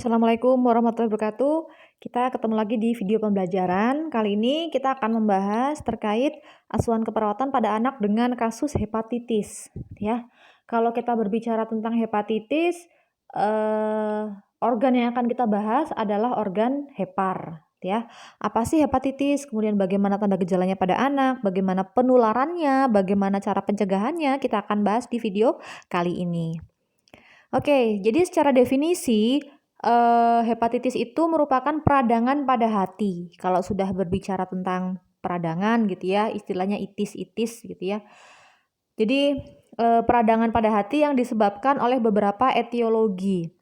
Assalamualaikum warahmatullahi wabarakatuh. Kita ketemu lagi di video pembelajaran. Kali ini kita akan membahas terkait asuhan keperawatan pada anak dengan kasus hepatitis. Ya, kalau kita berbicara tentang hepatitis, eh, organ yang akan kita bahas adalah organ hepar. Ya, apa sih hepatitis? Kemudian bagaimana tanda gejalanya pada anak, bagaimana penularannya, bagaimana cara pencegahannya, kita akan bahas di video kali ini. Oke, jadi secara definisi, hepatitis itu merupakan peradangan pada hati. Kalau sudah berbicara tentang peradangan gitu ya, istilahnya itis-itis gitu ya. Jadi, peradangan pada hati yang disebabkan oleh beberapa etiologi.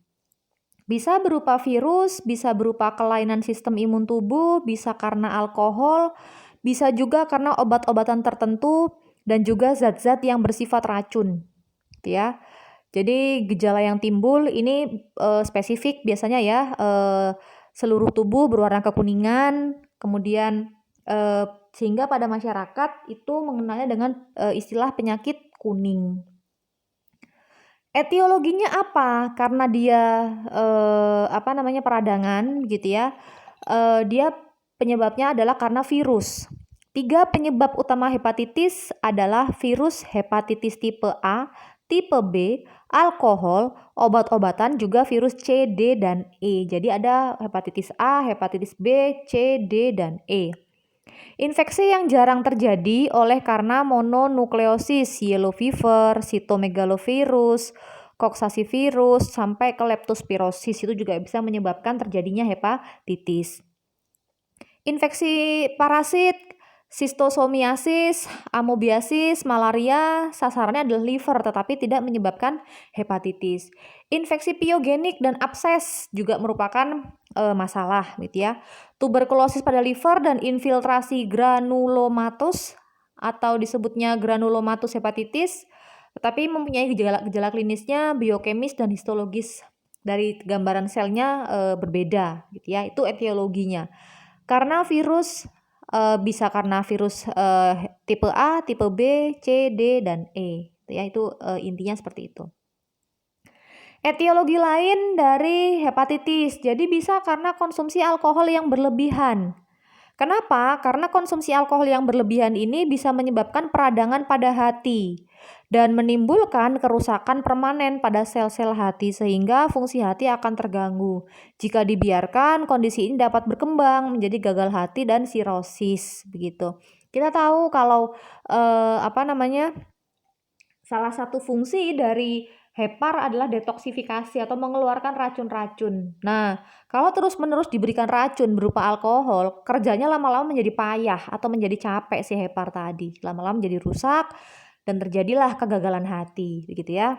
Bisa berupa virus, bisa berupa kelainan sistem imun tubuh, bisa karena alkohol, bisa juga karena obat-obatan tertentu, dan juga zat-zat yang bersifat racun, gitu ya. Jadi gejala yang timbul ini spesifik biasanya ya, seluruh tubuh berwarna kekuningan, kemudian sehingga pada masyarakat itu mengenalnya dengan istilah penyakit kuning. Etiologinya apa? Karena dia peradangan gitu ya. Dia penyebabnya adalah karena virus. 3 penyebab utama hepatitis adalah virus hepatitis tipe A, tipe B, alkohol, obat-obatan, juga virus C, D, dan E. Jadi ada hepatitis A, hepatitis B, C, D, dan E. Infeksi yang jarang terjadi oleh karena mononukleosis, yellow fever, cytomegalovirus, coxsackie-virus, sampai ke leptospirosis itu juga bisa menyebabkan terjadinya hepatitis. Infeksi parasit, sistosomiasis, amoebiasis, malaria, sasarannya adalah liver tetapi tidak menyebabkan hepatitis. Infeksi piogenik dan abses juga merupakan masalah gitu ya. Tuberkulosis pada liver dan infiltrasi granulomatus atau disebutnya granulomatus hepatitis, tetapi mempunyai gejala klinisnya, biokemis dan histologis dari gambaran selnya berbeda gitu ya. Itu etiologinya. Karena virus bisa karena virus tipe A, tipe B, C, D, dan E. Ya, itu intinya seperti itu. Etiologi lain dari hepatitis, jadi bisa karena konsumsi alkohol yang berlebihan. Kenapa? Karena konsumsi alkohol yang berlebihan ini bisa menyebabkan peradangan pada hati dan menimbulkan kerusakan permanen pada sel-sel hati sehingga fungsi hati akan terganggu. Jika dibiarkan, kondisi ini dapat berkembang menjadi gagal hati dan sirosis begitu. Kita tahu kalau salah satu fungsi dari hepar adalah detoksifikasi atau mengeluarkan racun-racun. Nah, kalau terus-menerus diberikan racun berupa alkohol, kerjanya lama-lama menjadi payah atau menjadi capek si hepar tadi. Lama-lama menjadi rusak dan terjadilah kegagalan hati, begitu ya.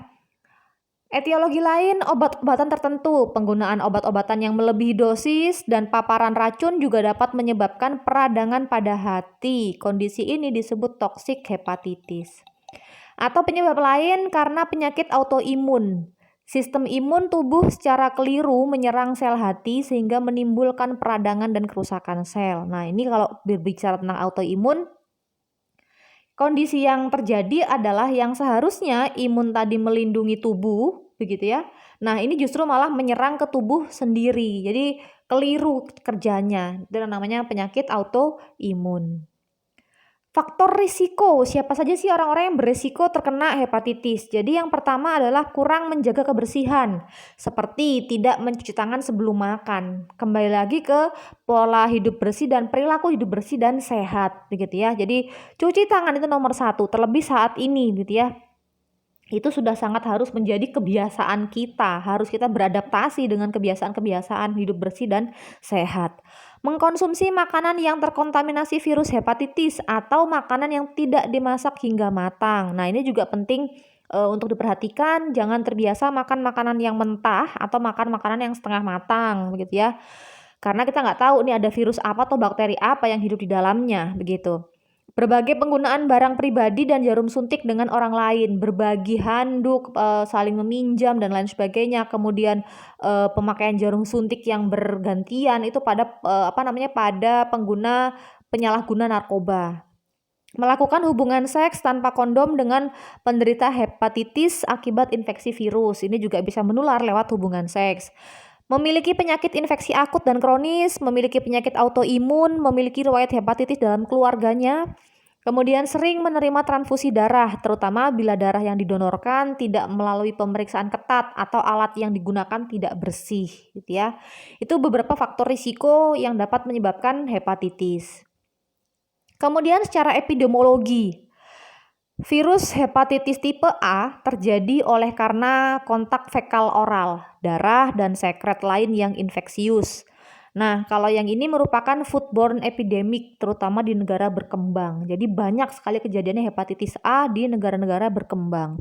Etiologi lain, obat-obatan tertentu, penggunaan obat-obatan yang melebihi dosis dan paparan racun juga dapat menyebabkan peradangan pada hati. Kondisi ini disebut toksik hepatitis. Atau penyebab lain karena penyakit autoimun. Sistem imun tubuh secara keliru menyerang sel hati sehingga menimbulkan peradangan dan kerusakan sel. Nah, ini kalau berbicara tentang autoimun, kondisi yang terjadi adalah yang seharusnya imun tadi melindungi tubuh, begitu ya. Nah, ini justru malah menyerang ke tubuh sendiri. Jadi keliru kerjanya. Itu namanya penyakit autoimun. Faktor risiko, siapa saja sih orang-orang yang berisiko terkena hepatitis? Jadi yang pertama adalah kurang menjaga kebersihan, seperti tidak mencuci tangan sebelum makan. Kembali lagi ke pola hidup bersih dan perilaku hidup bersih dan sehat, begitu ya. Jadi cuci tangan itu nomor 1, terlebih saat ini, gitu ya. Itu sudah sangat harus menjadi kebiasaan kita, harus kita beradaptasi dengan kebiasaan-kebiasaan hidup bersih dan sehat. Mengkonsumsi makanan yang terkontaminasi virus hepatitis atau makanan yang tidak dimasak hingga matang. Nah, ini juga penting untuk diperhatikan, jangan terbiasa makan makanan yang mentah atau makan makanan yang setengah matang, begitu ya. Karena kita nggak tahu nih ada virus apa atau bakteri apa yang hidup di dalamnya, begitu. Berbagai penggunaan barang pribadi dan jarum suntik dengan orang lain, berbagi handuk, saling meminjam dan lain sebagainya. Kemudian pemakaian jarum suntik yang bergantian itu pada pada pengguna penyalahguna narkoba. Melakukan hubungan seks tanpa kondom dengan penderita hepatitis akibat infeksi virus. Ini juga bisa menular lewat hubungan seks. Memiliki penyakit infeksi akut dan kronis, memiliki penyakit autoimun, memiliki riwayat hepatitis dalam keluarganya, kemudian sering menerima transfusi darah, terutama bila darah yang didonorkan tidak melalui pemeriksaan ketat atau alat yang digunakan tidak bersih, gitu ya. Itu beberapa faktor risiko yang dapat menyebabkan hepatitis. Kemudian secara epidemiologi, virus hepatitis tipe A terjadi oleh karena kontak fekal oral, darah dan sekret lain yang infeksius. Nah, kalau yang ini merupakan foodborne epidemic, terutama di negara berkembang. Jadi banyak sekali kejadiannya hepatitis A di negara-negara berkembang.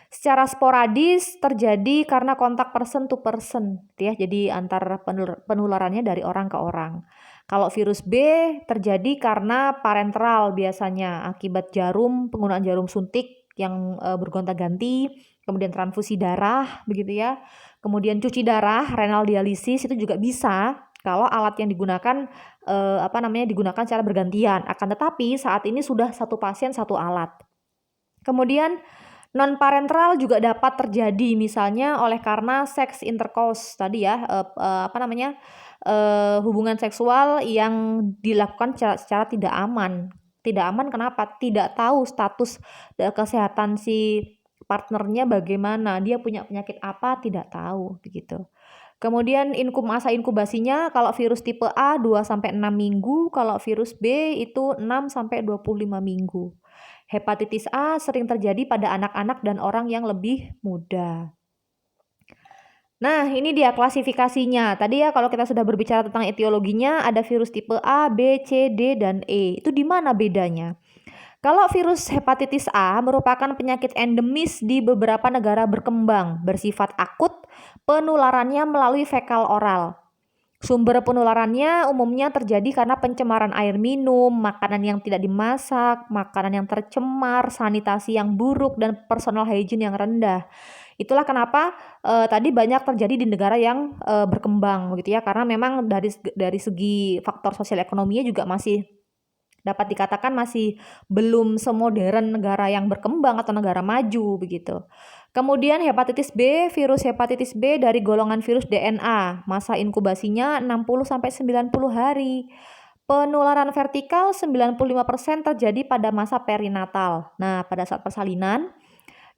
Secara sporadis terjadi karena kontak person to person, ya. Jadi antar penularannya dari orang ke orang. Kalau virus B terjadi karena parenteral biasanya akibat penggunaan jarum suntik yang bergonta-ganti, kemudian transfusi darah begitu ya. Kemudian cuci darah, renal dialisis itu juga bisa kalau alat yang digunakan digunakan secara bergantian. Akan tetapi saat ini sudah satu pasien satu alat. Kemudian non parenteral juga dapat terjadi misalnya oleh karena seks intercourse tadi ya, hubungan seksual yang dilakukan secara tidak aman. Tidak aman kenapa? Tidak tahu status kesehatan si partnernya bagaimana, dia punya penyakit apa tidak tahu begitu. Kemudian masa inkubasinya kalau virus tipe A 2-6 minggu, kalau virus B itu 6-25 minggu. Hepatitis A sering terjadi pada anak-anak dan orang yang lebih muda. Nah, ini dia klasifikasinya. Tadi ya kalau kita sudah berbicara tentang etiologinya, ada virus tipe A, B, C, D, dan E. Itu di mana bedanya? Kalau virus hepatitis A merupakan penyakit endemis di beberapa negara berkembang, bersifat akut, penularannya melalui fekal oral. Sumber penularannya umumnya terjadi karena pencemaran air minum, makanan yang tidak dimasak, makanan yang tercemar, sanitasi yang buruk, dan personal hygiene yang rendah. Itulah kenapa tadi banyak terjadi di negara yang berkembang begitu ya, karena memang dari segi faktor sosial ekonominya juga masih dapat dikatakan masih belum semodern negara yang berkembang atau negara maju begitu. Kemudian hepatitis B, virus hepatitis B dari golongan virus DNA. Masa inkubasinya 60-90 hari. Penularan vertikal 95% terjadi pada masa perinatal. Nah, pada saat persalinan,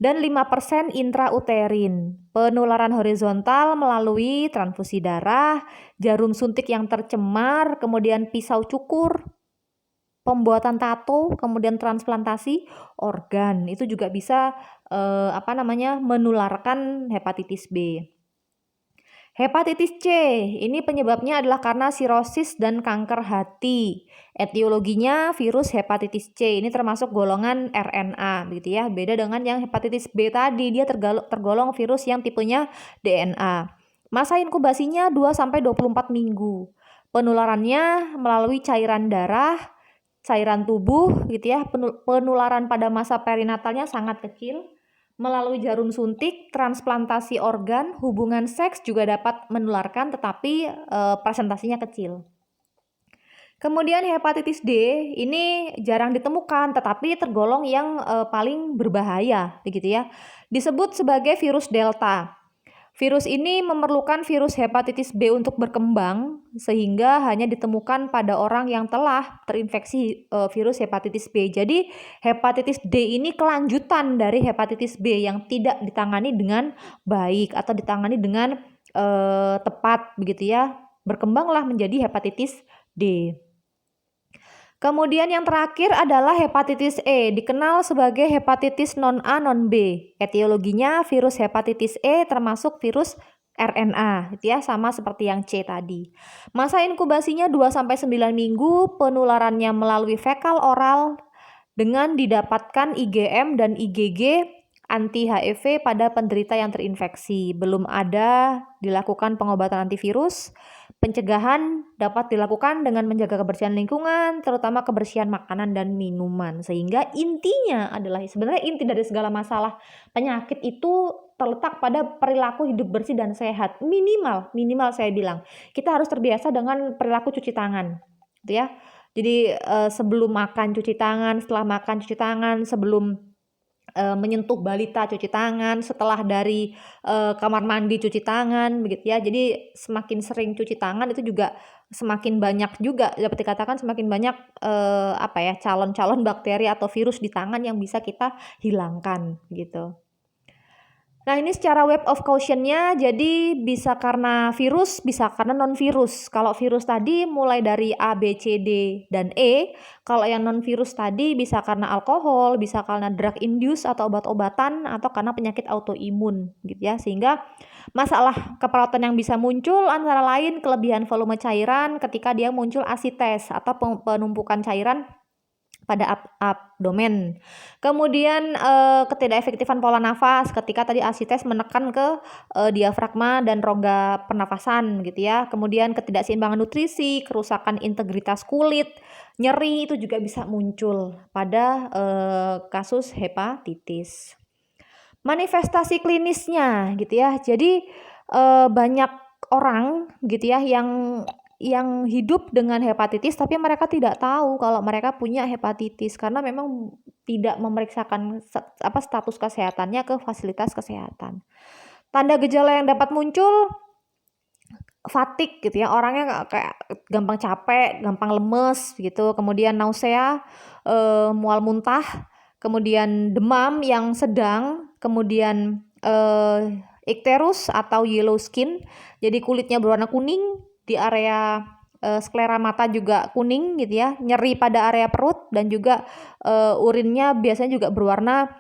dan 5% intrauterin. Penularan horizontal melalui transfusi darah, jarum suntik yang tercemar, kemudian pisau cukur, pembuatan tato, kemudian transplantasi organ. Itu juga bisa menularkan hepatitis B. Hepatitis C, ini penyebabnya adalah karena sirosis dan kanker hati. Etiologinya virus hepatitis C, ini termasuk golongan RNA, begitu ya. Beda dengan yang hepatitis B tadi, dia tergolong virus yang tipenya DNA. Masa inkubasinya 2-24 minggu. Penularannya melalui cairan darah, cairan tubuh, gitu ya. Penularan pada masa perinatalnya sangat kecil. Melalui jarum suntik, transplantasi organ, hubungan seks juga dapat menularkan tetapi presentasinya kecil. Kemudian hepatitis D ini jarang ditemukan tetapi tergolong yang paling berbahaya begitu ya. Disebut sebagai virus delta. Virus ini memerlukan virus hepatitis B untuk berkembang sehingga hanya ditemukan pada orang yang telah terinfeksi virus hepatitis B. Jadi hepatitis D ini kelanjutan dari hepatitis B yang tidak ditangani dengan baik atau ditangani dengan tepat begitu ya. Berkembanglah menjadi hepatitis D. Kemudian yang terakhir adalah hepatitis E, dikenal sebagai hepatitis non-A non-B. Etiologinya virus hepatitis E termasuk virus RNA, gitu ya, sama seperti yang C tadi. Masa inkubasinya 2-9 minggu, penularannya melalui fekal oral dengan didapatkan IgM dan IgG anti HIV pada penderita yang terinfeksi. Belum ada dilakukan pengobatan antivirus. Pencegahan dapat dilakukan dengan menjaga kebersihan lingkungan, terutama kebersihan makanan dan minuman. Sehingga intinya adalah sebenarnya inti dari segala masalah penyakit itu terletak pada perilaku hidup bersih dan sehat. Minimal saya bilang. Kita harus terbiasa dengan perilaku cuci tangan, gitu ya. Jadi sebelum makan cuci tangan, setelah makan cuci tangan, sebelum menyentuh balita cuci tangan, setelah dari kamar mandi cuci tangan, begitu ya. Jadi semakin sering cuci tangan itu juga semakin banyak juga dapat dikatakan semakin banyak apa ya, calon-calon bakteri atau virus di tangan yang bisa kita hilangkan gitu. Nah, ini secara web of caution-nya jadi bisa karena virus, bisa karena non-virus. Kalau virus tadi mulai dari A, B, C, D, dan E. Kalau yang non-virus tadi bisa karena alkohol, bisa karena drug induce atau obat-obatan, atau karena penyakit autoimun gitu ya. Sehingga masalah keperawatan yang bisa muncul antara lain kelebihan volume cairan ketika dia muncul asites atau penumpukan cairan pada abdomen. Kemudian ketidakefektifan pola nafas ketika tadi asites menekan ke diafragma dan rongga pernafasan gitu ya. Kemudian ketidakseimbangan nutrisi, kerusakan integritas kulit, nyeri itu juga bisa muncul pada kasus hepatitis. Manifestasi klinisnya gitu ya. Jadi banyak orang gitu ya yang hidup dengan hepatitis tapi mereka tidak tahu kalau mereka punya hepatitis karena memang tidak memeriksakan status kesehatannya ke fasilitas kesehatan. Tanda gejala yang dapat muncul fatigue gitu ya, orangnya kayak gampang capek, gampang lemes gitu, kemudian nausea, mual muntah, kemudian demam yang sedang, kemudian ikterus atau yellow skin, jadi kulitnya berwarna kuning, di area sklera mata juga kuning gitu ya, nyeri pada area perut dan juga urinnya biasanya juga berwarna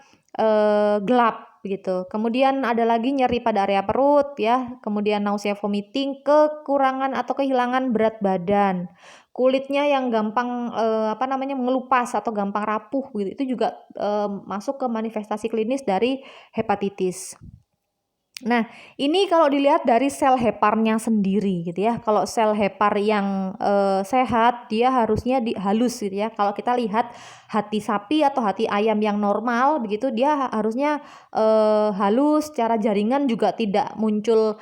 gelap gitu. Kemudian ada lagi nyeri pada area perut ya, kemudian nausea vomiting, kekurangan atau kehilangan berat badan. Kulitnya yang gampang mengelupas atau gampang rapuh gitu. Itu juga masuk ke manifestasi klinis dari hepatitis. Nah, ini kalau dilihat dari sel heparnya sendiri gitu ya. Kalau sel hepar yang sehat, dia harusnya halus gitu ya. Kalau kita lihat hati sapi atau hati ayam yang normal begitu, dia harusnya halus, secara jaringan juga tidak muncul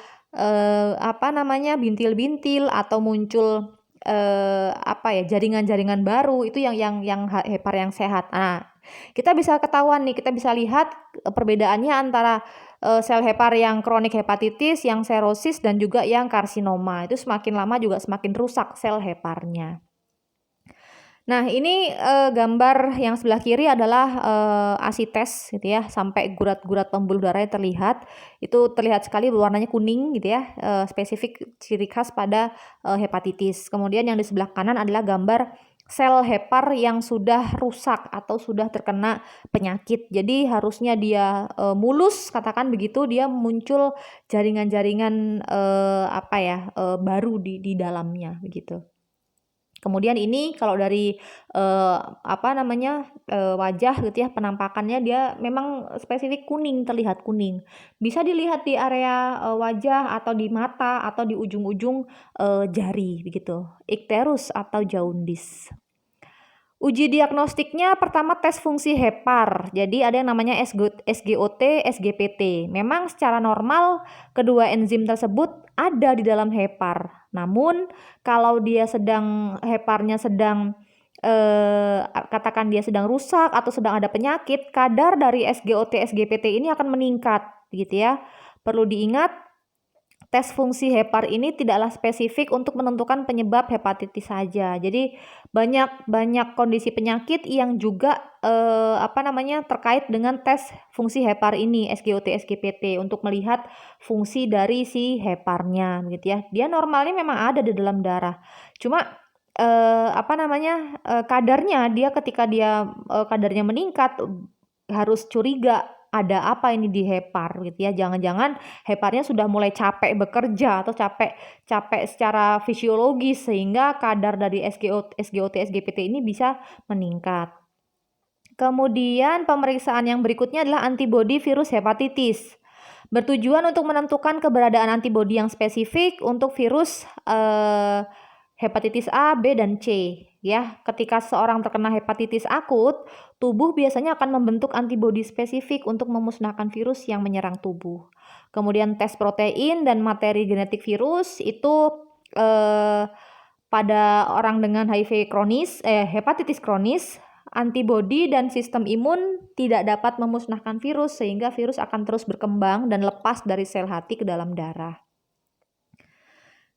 bintil-bintil atau muncul jaringan-jaringan baru. Itu yang hepar yang sehat. Nah, kita bisa ketahuan nih, kita bisa lihat perbedaannya antara sel hepar yang kronik hepatitis, yang serosis, dan juga yang karsinoma. Itu semakin lama juga semakin rusak sel heparnya. Nah, ini gambar yang sebelah kiri adalah asites gitu ya, sampai gurat-gurat pembuluh darahnya terlihat. Itu terlihat sekali warnanya kuning gitu ya, spesifik ciri khas pada hepatitis. Kemudian yang di sebelah kanan adalah gambar sel hepar yang sudah rusak atau sudah terkena penyakit. Jadi harusnya dia mulus, katakan begitu, dia muncul jaringan-jaringan baru di dalamnya begitu. Kemudian ini kalau dari wajah gitu ya, penampakannya dia memang spesifik kuning, terlihat kuning. Bisa dilihat di area wajah atau di mata atau di ujung-ujung jari begitu. Ikterus atau jaundice. Uji diagnostiknya pertama tes fungsi hepar. Jadi ada yang namanya SGOT, SGPT. Memang secara normal kedua enzim tersebut ada di dalam hepar. Namun kalau dia heparnya sedang katakan dia sedang rusak atau sedang ada penyakit, kadar dari SGOT, SGPT ini akan meningkat gitu ya. Perlu diingat, tes fungsi hepar ini tidaklah spesifik untuk menentukan penyebab hepatitis saja. Jadi banyak kondisi penyakit yang juga terkait dengan tes fungsi hepar ini, SGOT, SGPT, untuk melihat fungsi dari si heparnya gitu ya. Dia normalnya memang ada di dalam darah. Cuma kadarnya dia ketika dia kadarnya meningkat, harus curiga ada apa ini di hepar gitu ya. Jangan-jangan heparnya sudah mulai capek bekerja atau capek secara fisiologis sehingga kadar dari SGOT, SGPT ini bisa meningkat. Kemudian pemeriksaan yang berikutnya adalah antibodi virus hepatitis. Bertujuan untuk menentukan keberadaan antibodi yang spesifik untuk virus hepatitis A, B, dan C. Ya, ketika seorang terkena hepatitis akut, tubuh biasanya akan membentuk antibodi spesifik untuk memusnahkan virus yang menyerang tubuh. Kemudian tes protein dan materi genetik virus itu pada orang dengan hepatitis kronis antibodi dan sistem imun tidak dapat memusnahkan virus sehingga virus akan terus berkembang dan lepas dari sel hati ke dalam darah.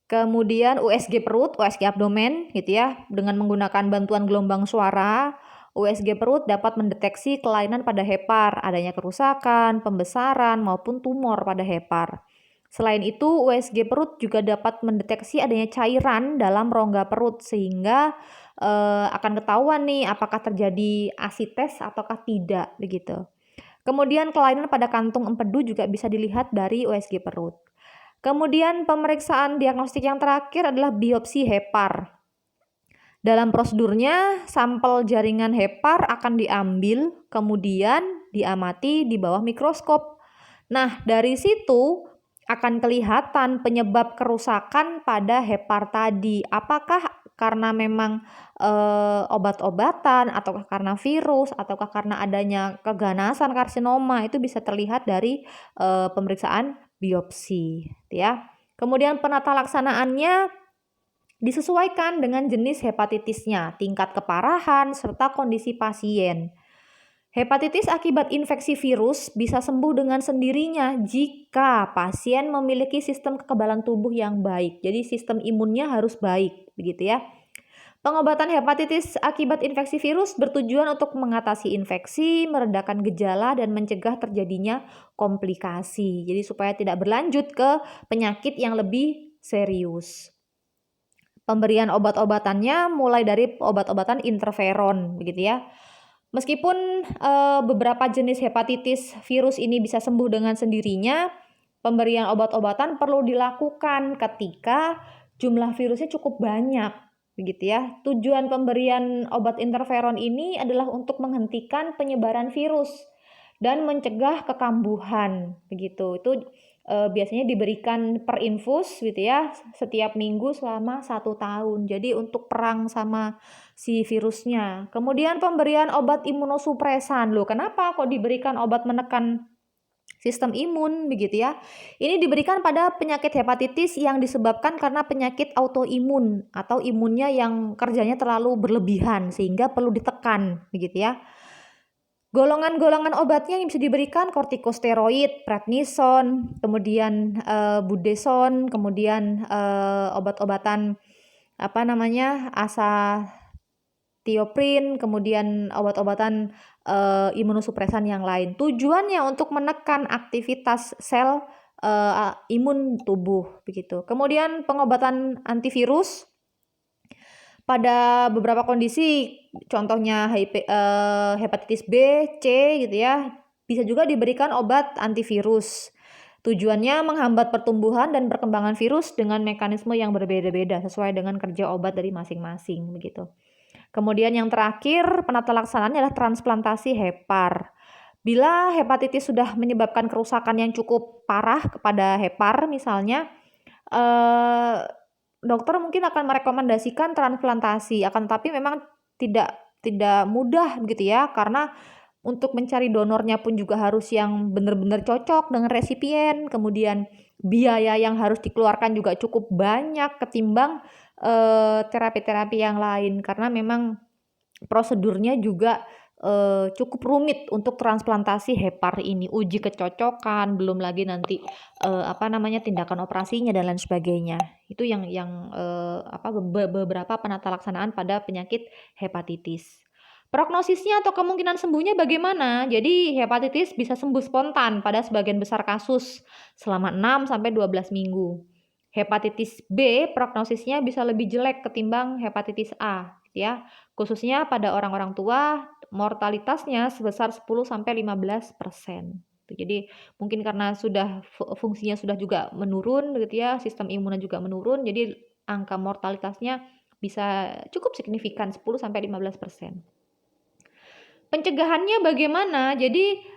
Kemudian USG perut, USG abdomen gitu ya, dengan menggunakan bantuan gelombang suara, USG perut dapat mendeteksi kelainan pada hepar, adanya kerusakan, pembesaran maupun tumor pada hepar. Selain itu, USG perut juga dapat mendeteksi adanya cairan dalam rongga perut sehingga akan ketahuan nih apakah terjadi asites ataukah tidak begitu. Kemudian kelainan pada kantung empedu juga bisa dilihat dari USG perut. Kemudian pemeriksaan diagnostik yang terakhir adalah biopsi hepar. Dalam prosedurnya, sampel jaringan hepar akan diambil, kemudian diamati di bawah mikroskop. Nah, dari situ akan kelihatan penyebab kerusakan pada hepar tadi. Apakah karena memang obat-obatan, ataukah karena virus, ataukah karena adanya keganasan karsinoma, itu bisa terlihat dari pemeriksaan biopsi, ya. Kemudian penata laksanaannya disesuaikan dengan jenis hepatitisnya, tingkat keparahan, serta kondisi pasien. Hepatitis akibat infeksi virus bisa sembuh dengan sendirinya jika pasien memiliki sistem kekebalan tubuh yang baik. Jadi sistem imunnya harus baik, begitu ya. Pengobatan hepatitis akibat infeksi virus bertujuan untuk mengatasi infeksi, meredakan gejala, dan mencegah terjadinya komplikasi. Jadi supaya tidak berlanjut ke penyakit yang lebih serius. Pemberian obat-obatannya mulai dari obat-obatan interferon, begitu ya. Meskipun beberapa jenis hepatitis virus ini bisa sembuh dengan sendirinya, pemberian obat-obatan perlu dilakukan ketika jumlah virusnya cukup banyak. Begitu ya. Tujuan pemberian obat interferon ini adalah untuk menghentikan penyebaran virus dan mencegah kekambuhan. Begitu. Itu biasanya diberikan per infus gitu ya, setiap minggu selama 1 tahun. Jadi untuk perang sama si virusnya. Kemudian pemberian obat imunosupresan. Loh, kenapa kok diberikan obat menekan sistem imun begitu ya. Ini diberikan pada penyakit hepatitis yang disebabkan karena penyakit autoimun atau imunnya yang kerjanya terlalu berlebihan sehingga perlu ditekan begitu ya. Golongan-golongan obatnya yang bisa diberikan kortikosteroid, prednison, kemudian budesonide, kemudian obat-obatan azathioprine, kemudian obat-obatan imunosupresan yang lain. Tujuannya untuk menekan aktivitas sel imun tubuh begitu. Kemudian pengobatan antivirus pada beberapa kondisi, contohnya hepatitis B, C gitu ya, bisa juga diberikan obat antivirus. Tujuannya menghambat pertumbuhan dan perkembangan virus dengan mekanisme yang berbeda-beda sesuai dengan kerja obat dari masing-masing begitu. Kemudian yang terakhir, penata laksanaannya adalah transplantasi hepar. Bila hepatitis sudah menyebabkan kerusakan yang cukup parah kepada hepar misalnya, dokter mungkin akan merekomendasikan transplantasi, akan tetapi memang tidak mudah begitu ya, karena untuk mencari donornya pun juga harus yang benar-benar cocok dengan resipien, kemudian biaya yang harus dikeluarkan juga cukup banyak ketimbang terapi-terapi yang lain, karena memang prosedurnya juga cukup rumit untuk transplantasi hepar ini, uji kecocokan, belum lagi nanti tindakan operasinya dan lain sebagainya. Itu yang beberapa penata laksanaan pada penyakit hepatitis. Prognosisnya atau kemungkinan sembuhnya bagaimana? Jadi hepatitis bisa sembuh spontan pada sebagian besar kasus selama 6 sampai 12 minggu. Hepatitis B prognosisnya bisa lebih jelek ketimbang hepatitis A, ya. Khususnya pada orang-orang tua, mortalitasnya sebesar 10-15%. Jadi mungkin karena sudah fungsinya sudah juga menurun gitu ya, sistem imunnya juga menurun, jadi angka mortalitasnya bisa cukup signifikan 10-15%. Pencegahannya bagaimana? Jadi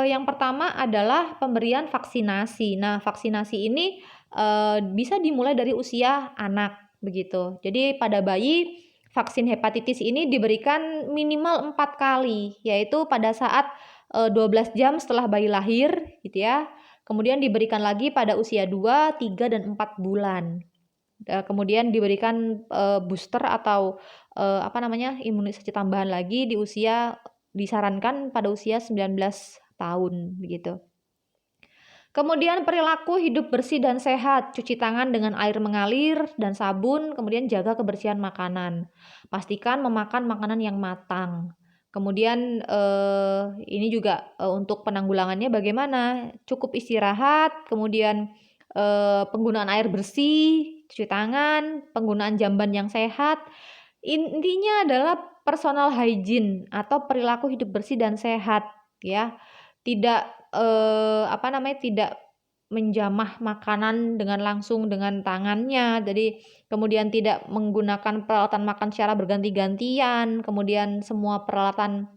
yang pertama adalah pemberian vaksinasi. Nah, vaksinasi ini bisa dimulai dari usia anak begitu. Jadi pada bayi vaksin hepatitis ini diberikan minimal 4 kali, yaitu pada saat 12 jam setelah bayi lahir gitu ya. Kemudian diberikan lagi pada usia 2, 3, dan 4 bulan. kemudian diberikan booster atau imunisasi tambahan lagi disarankan pada usia 19 tahun begitu. Kemudian perilaku hidup bersih dan sehat, cuci tangan dengan air mengalir dan sabun, kemudian jaga kebersihan makanan. Pastikan memakan makanan yang matang. Kemudian ini juga untuk penanggulangannya bagaimana? Cukup istirahat, kemudian penggunaan air bersih, cuci tangan, penggunaan jamban yang sehat. Intinya adalah personal hygiene atau perilaku hidup bersih dan sehat ya. Tidak tidak menjamah makanan dengan langsung dengan tangannya, jadi kemudian tidak menggunakan peralatan makan secara berganti-gantian, kemudian semua peralatan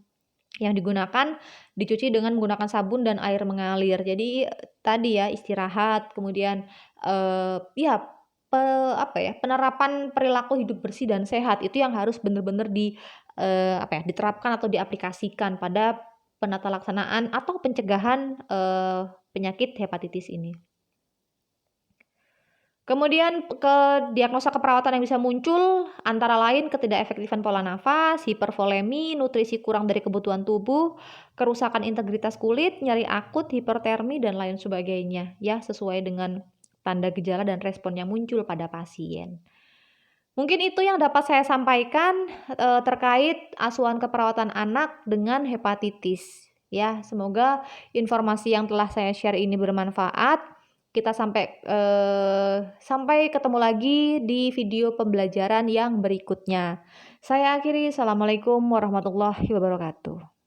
yang digunakan dicuci dengan menggunakan sabun dan air mengalir. Jadi tadi ya istirahat, kemudian ya penerapan perilaku hidup bersih dan sehat itu yang harus benar-benar diterapkan atau diaplikasikan pada penata laksanaan atau pencegahan penyakit hepatitis ini. Kemudian diagnosa keperawatan yang bisa muncul antara lain ketidakefektifan pola nafas, hipervolemi, nutrisi kurang dari kebutuhan tubuh, kerusakan integritas kulit, nyeri akut, hipertermi dan lain sebagainya ya sesuai dengan tanda gejala dan respon yang muncul pada pasien. Mungkin itu yang dapat saya sampaikan terkait asuhan keperawatan anak dengan hepatitis. Ya, semoga informasi yang telah saya share ini bermanfaat. Kita sampai ketemu lagi di video pembelajaran yang berikutnya. Saya akhiri, Assalamualaikum warahmatullahi wabarakatuh.